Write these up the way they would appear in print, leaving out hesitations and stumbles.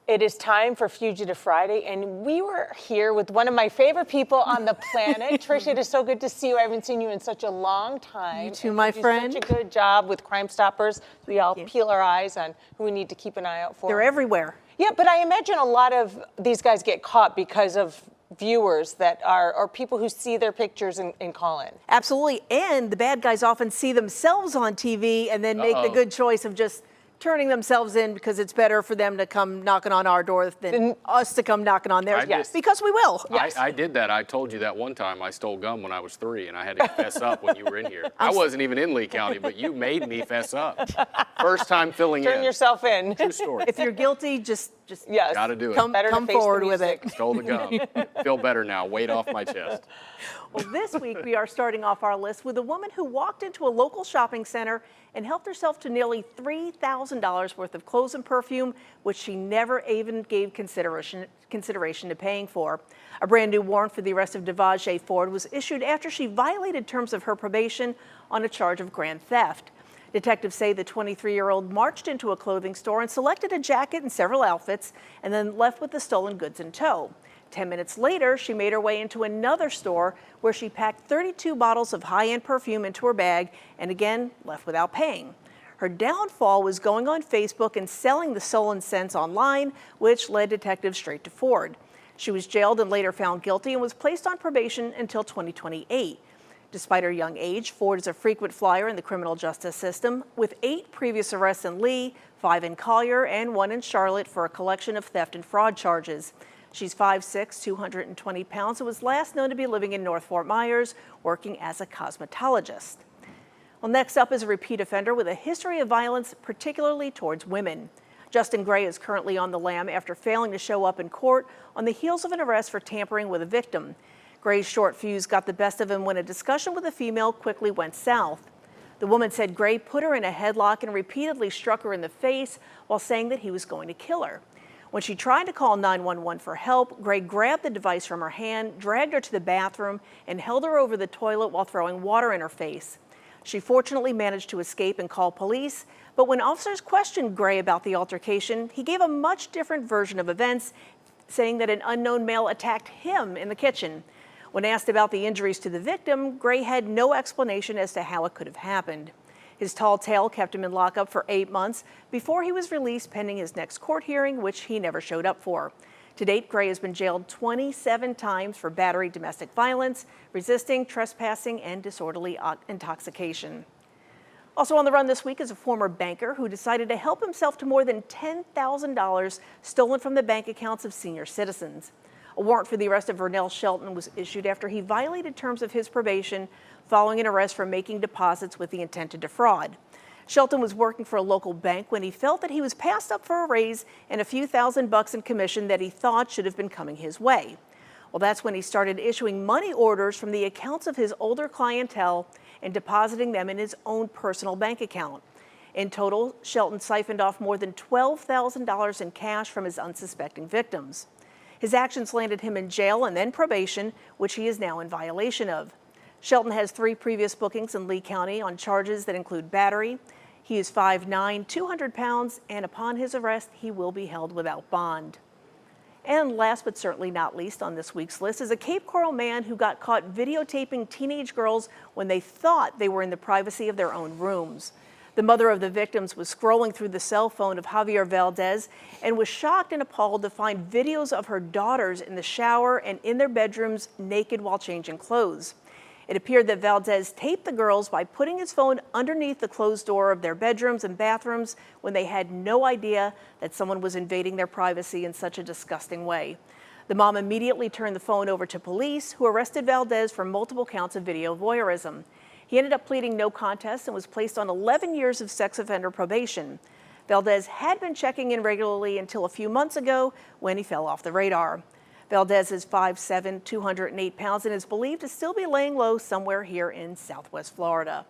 It is time for Fugitive Friday, and we were here with one of my favorite people on the planet. Tricia, it is so good to see you. I haven't seen you in such a long time. You too, my friend. You do such a good job with Crime Stoppers. We all peel our eyes on who we need to keep an eye out for. They're everywhere. Yeah, but I imagine a lot of these guys get caught because of viewers that are, or people who see their pictures and call in. Absolutely, and the bad guys often see themselves on TV and then make the good choice of just turning themselves in because it's better for them to come knocking on our door than us to come knocking on theirs. Yes. Because we will. Yes. I did that. I told you that one time I stole gum when I was 3 and I had to fess up when you were in here. I wasn't even in Lee County, but you made me fess up. First time filling in. Turn yourself in. True story. If you're guilty, just yes. Gotta do it. come forward with it. Stole the gum. Feel better now. Weight off my chest. Well, this week we are starting off our list with a woman who walked into a local shopping center and helped herself to nearly $3,000 worth of clothes and perfume, which she never even gave consideration to paying for. A brand new warrant for the arrest of Devajay Ford was issued after she violated terms of her probation on a charge of grand theft. Detectives say the 23-year-old marched into a clothing store and selected a jacket and several outfits and then left with the stolen goods in tow. 10 minutes later, she made her way into another store where she packed 32 bottles of high-end perfume into her bag and again left without paying. Her downfall was going on Facebook and selling the stolen scents online, which led detectives straight to Ford. She was jailed and later found guilty and was placed on probation until 2028. Despite her young age, Ford is a frequent flyer in the criminal justice system, with 8 previous arrests in Lee, 5 in Collier, and 1 in Charlotte for a collection of theft and fraud charges. She's 5'6", 220 pounds, and was last known to be living in North Fort Myers, working as a cosmetologist. Well, next up is a repeat offender with a history of violence, particularly towards women. Justin Gray is currently on the lam after failing to show up in court on the heels of an arrest for tampering with a victim. Gray's short fuse got the best of him when a discussion with a female quickly went south. The woman said Gray put her in a headlock and repeatedly struck her in the face while saying that he was going to kill her. When she tried to call 911 for help, Gray grabbed the device from her hand, dragged her to the bathroom, and held her over the toilet while throwing water in her face. She fortunately managed to escape and call police, but when officers questioned Gray about the altercation, he gave a much different version of events, saying that an unknown male attacked him in the kitchen. When asked about the injuries to the victim, Gray had no explanation as to how it could have happened. His tall tale kept him in lockup for 8 months before he was released pending his next court hearing, which he never showed up for. To date, Gray has been jailed 27 times for battery, domestic violence, resisting, trespassing, and disorderly intoxication. Also on the run this week is a former banker who decided to help himself to more than $10,000 stolen from the bank accounts of senior citizens. A warrant for the arrest of Vernell Shelton was issued after he violated terms of his probation following an arrest for making deposits with the intent to defraud. Shelton was working for a local bank when he felt that he was passed up for a raise and a few $1,000 in commission that he thought should have been coming his way. Well, that's when he started issuing money orders from the accounts of his older clientele and depositing them in his own personal bank account. In total, Shelton siphoned off more than $12,000 in cash from his unsuspecting victims. His actions landed him in jail and then probation, which he is now in violation of. Shelton has 3 previous bookings in Lee County on charges that include battery. He is 5'9", 200 pounds, and upon his arrest, he will be held without bond. And last but certainly not least on this week's list is a Cape Coral man who got caught videotaping teenage girls when they thought they were in the privacy of their own rooms. The mother of the victims was scrolling through the cell phone of Javier Valdez and was shocked and appalled to find videos of her daughters in the shower and in their bedrooms naked while changing clothes. It appeared that Valdez taped the girls by putting his phone underneath the closed door of their bedrooms and bathrooms when they had no idea that someone was invading their privacy in such a disgusting way. The mom immediately turned the phone over to police, who arrested Valdez for multiple counts of video voyeurism. He ended up pleading no contest and was placed on 11 years of sex offender probation. Valdez had been checking in regularly until a few months ago when he fell off the radar. Valdez is 5'7", 208 pounds, and is believed to still be laying low somewhere here in Southwest Florida.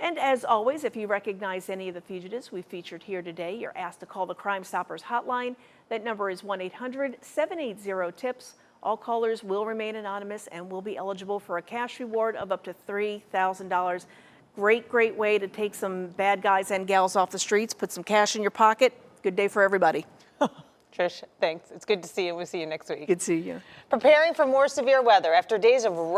And as always, if you recognize any of the fugitives we featured here today, you're asked to call the Crime Stoppers hotline. That number is 1-800-780-TIPS. All callers will remain anonymous and will be eligible for a cash reward of up to $3,000. Great way to take some bad guys and gals off the streets, put some cash in your pocket. Good day for everybody. Trish, thanks. It's good to see you. We'll see you next week. Good to see you. Preparing for more severe weather after days of